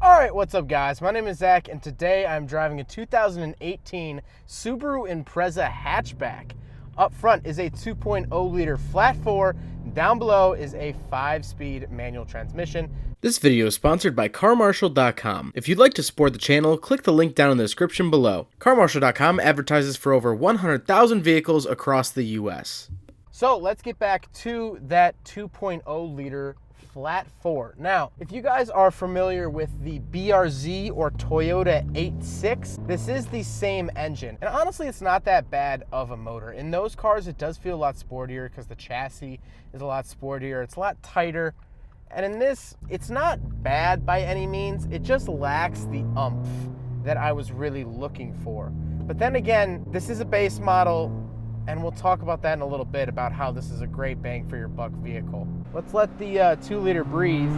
All right, what's up guys? My name is Zach and today I'm driving a 2018 Subaru Impreza Hatchback. Up front is a 2.0 liter flat four, down below is a 5-speed manual transmission. This video is sponsored by CarMarshal.com. If you'd like to support the channel, click the link down in the description below. CarMarshal.com advertises for over 100,000 vehicles across the US. So let's get back to that 2.0 liter flat four. Now, if you guys are familiar with the BRZ or Toyota 86, this is the same engine. And honestly, it's not that bad of a motor. In those cars, it does feel a lot sportier because the chassis is a lot sportier. It's a lot tighter. And in this, it's not bad by any means. It just lacks the oomph that I was really looking for. But then again, this is a base model, and we'll talk about that in a little bit about how this is a great bang for your buck vehicle. Let's let the 2-liter breathe.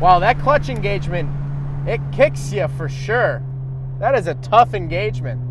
Wow, that clutch engagement, it kicks you for sure. That is a tough engagement.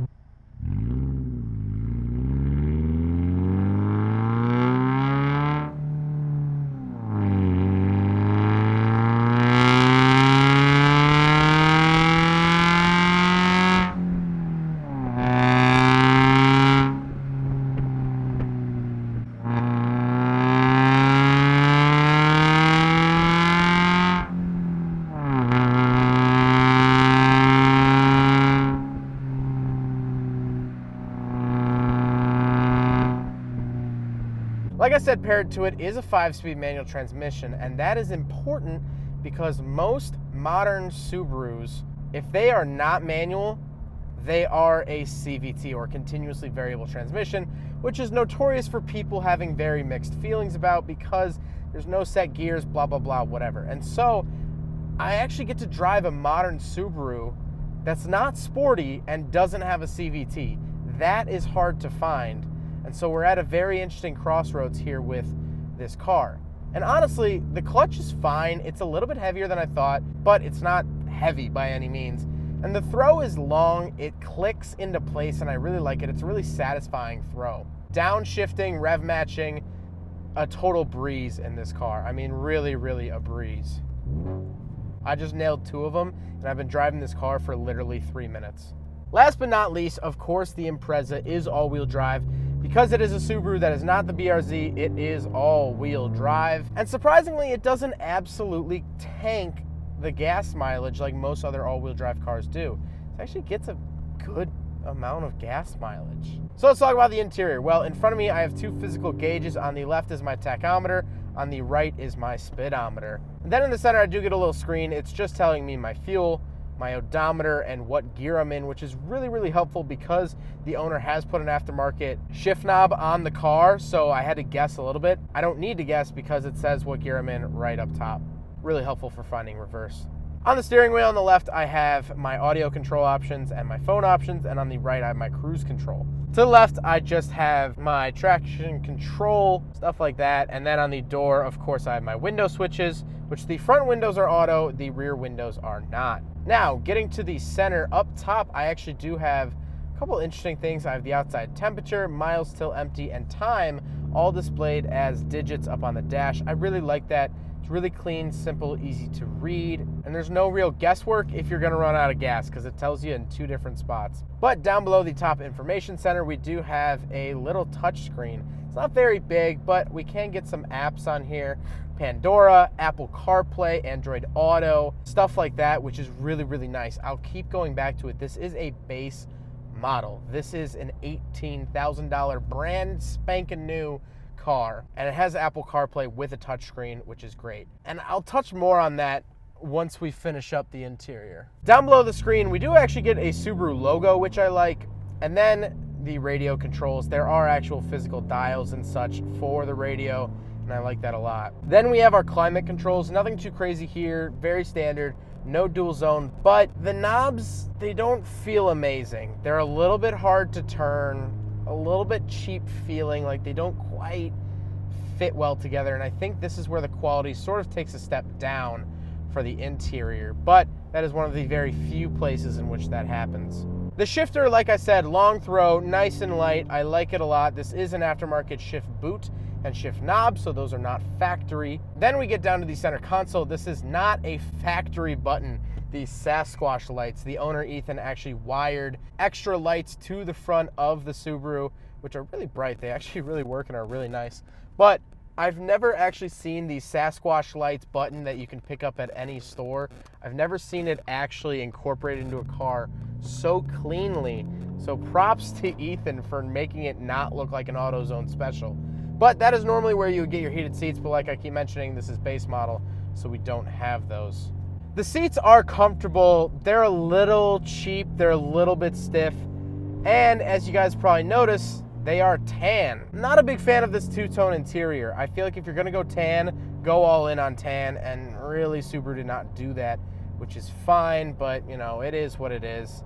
Like I said, paired to it is a 5-speed manual transmission, and that is important because most modern Subarus, if they are not manual, they are a CVT or continuously variable transmission, which is notorious for people having very mixed feelings about because there's no set gears, blah, blah, blah, whatever. And so I actually get to drive a modern Subaru that's not sporty and doesn't have a CVT. That is hard to find. And so we're at a very interesting crossroads here with this car. And honestly, the clutch is fine. It's a little bit heavier than I thought, but it's not heavy by any means. And the throw is long, it clicks into place, and I really like it. It's a really satisfying throw. Downshifting, rev matching, a total breeze in this car. I mean, really, really a breeze. I just nailed 2 of them, and I've been driving this car for literally 3 minutes. Last but not least, of course, the Impreza is all-wheel drive. Because it is a Subaru that is not the BRZ, it is all-wheel drive. And surprisingly, it doesn't absolutely tank the gas mileage like most other all-wheel drive cars do. It actually gets a good amount of gas mileage. So let's talk about the interior. Well, in front of me, I have 2 physical gauges. On the left is my tachometer. On the right is my speedometer. And then in the center, I do get a little screen. It's just telling me my fuel, my odometer, and what gear I'm in, which is really, really helpful because the owner has put an aftermarket shift knob on the car, so I had to guess a little bit. I don't need to guess because it says what gear I'm in right up top. Really helpful for finding reverse. On the steering wheel on the left, I have my audio control options and my phone options, and on the right, I have my cruise control. To the left, I just have my traction control, stuff like that, and then on the door, of course, I have my window switches, which the front windows are auto, the rear windows are not. Now, getting to the center, up top, I actually do have a couple interesting things. I have the outside temperature, miles till empty, and time all displayed as digits up on the dash. I really like that. It's really clean, simple, easy to read, and there's no real guesswork if you're gonna run out of gas because it tells you in 2 different spots. But down below the top information center, we do have a little touch screen. It's not very big, but we can get some apps on here. Pandora, Apple CarPlay, Android Auto, stuff like that, which is really, really nice. I'll keep going back to it. This is a base model. This is an $18,000 brand spanking new car, and it has Apple CarPlay with a touchscreen, which is great. And I'll touch more on that once we finish up the interior. Down below the screen, we do actually get a Subaru logo, which I like, and then the radio controls. There are actual physical dials and such for the radio, and I like that a lot. Then we have our climate controls. Nothing too crazy here, very standard, no dual zone, but the knobs, they don't feel amazing. They're a little bit hard to turn, a little bit cheap feeling, like they don't quite fit well together, and I think this is where the quality sort of takes a step down for the interior, but that is one of the very few places in which that happens. The shifter, like I said, long throw, nice and light. I like it a lot. This is an aftermarket shift boot and shift knob, so those are not factory. Then we get down to the center console. This is not a factory button. These Sasquatch lights, the owner Ethan actually wired extra lights to the front of the Subaru, which are really bright. They actually really work and are really nice. But I've never actually seen the Sasquatch lights button that you can pick up at any store. I've never seen it actually incorporated into a car so cleanly. So props to Ethan for making it not look like an AutoZone special. But that is normally where you would get your heated seats, but like I keep mentioning, this is base model, so we don't have those. The seats are comfortable. They're a little cheap. They're a little bit stiff. And as you guys probably notice, they are tan. Not a big fan of this two-tone interior. I feel like if you're gonna go tan, go all in on tan, and really Subaru did not do that, which is fine, but you know, it is what it is.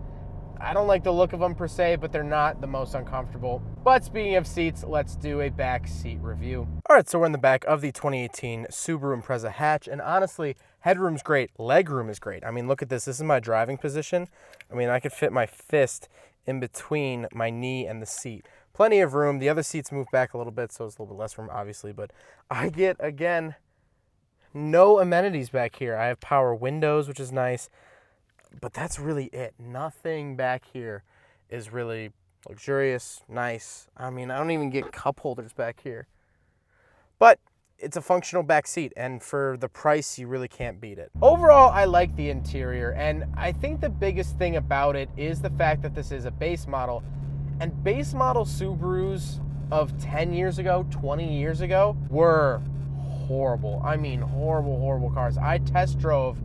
I don't like the look of them per se, but they're not the most uncomfortable. But speaking of seats, let's do a back seat review. All right, so we're in the back of the 2018 Subaru Impreza Hatch, and honestly, headroom's great, legroom is great. I mean, look at this. This is my driving position. I mean, I could fit my fist in between my knee and the seat. Plenty of room. The other seats move back a little bit, so it's a little bit less room, obviously, but I get, again, no amenities back here. I have power windows, which is nice. But that's really it. Nothing back here is really luxurious, nice. I mean, I don't even get cup holders back here. But it's a functional back seat, and for the price, you really can't beat it. Overall, I like the interior, and I think the biggest thing about it is the fact that this is a base model. And base model Subarus of 10 years ago, 20 years ago, were horrible. I mean, horrible, horrible cars. I test drove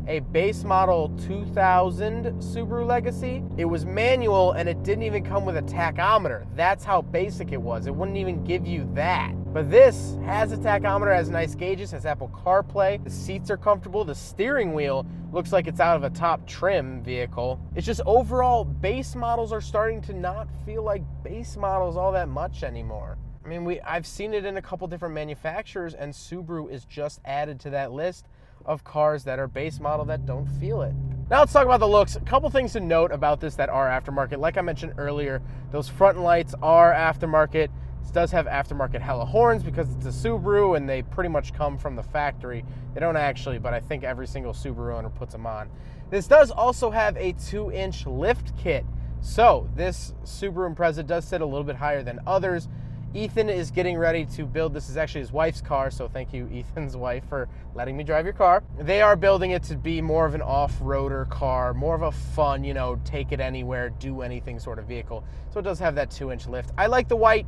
a base model 2000 Subaru Legacy. It was manual and it didn't even come with a tachometer. That's how basic it was. It wouldn't even give you that. But this has a tachometer, has nice gauges, has Apple CarPlay. The seats are comfortable. The steering wheel looks like it's out of a top trim vehicle. It's just overall, base models are starting to not feel like base models all that much anymore. I mean, I've seen it in a couple different manufacturers, and Subaru is just added to that list of cars that are base model that don't feel it. Now let's talk about the looks. A couple things to note about this that are aftermarket. Like I mentioned earlier, those front lights are aftermarket. This does have aftermarket hella horns because it's a Subaru and they pretty much come from the factory. They don't actually, but I think every single Subaru owner puts them on. This does also have a 2-inch lift kit. So this Subaru Impreza does sit a little bit higher than others. Ethan is getting ready to build, this is actually his wife's car, so thank you, Ethan's wife, for letting me drive your car. They are building it to be more of an off-roader car, more of a fun, you know, take it anywhere, do anything sort of vehicle. So it does have that 2-inch lift. I like the white.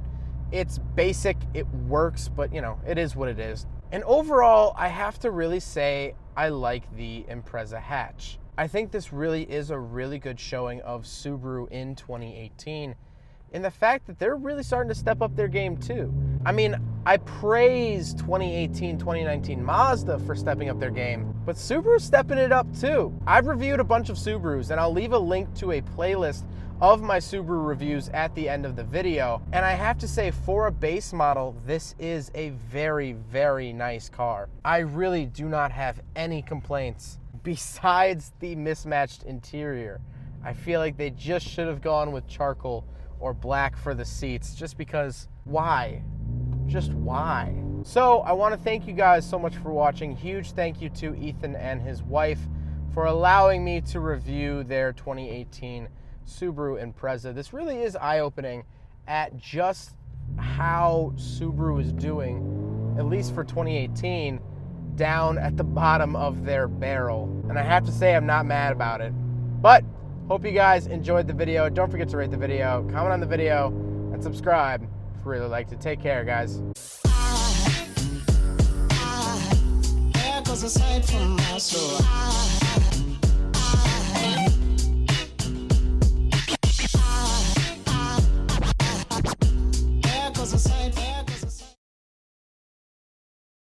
It's basic, it works, but you know, it is what it is. And overall, I have to really say I like the Impreza Hatch. I think this really is a really good showing of Subaru in 2018. And the fact that they're really starting to step up their game too. I mean, I praise 2018, 2019 Mazda for stepping up their game, but Subaru's stepping it up too. I've reviewed a bunch of Subarus, and I'll leave a link to a playlist of my Subaru reviews at the end of the video. And I have to say, for a base model, this is a very, very nice car. I really do not have any complaints besides the mismatched interior. I feel like they just should have gone with charcoal or black for the seats, just because why? Just why? So I want to thank you guys so much for watching. Huge thank you to Ethan and his wife for allowing me to review their 2018 Subaru Impreza. This really is eye-opening at just how Subaru is doing, at least for 2018, down at the bottom of their barrel. And I have to say, I'm not mad about it. But hope you guys enjoyed the video. Don't forget to rate the video, comment on the video, and subscribe if you really liked it. Take care, guys. There goes a sight from my soul.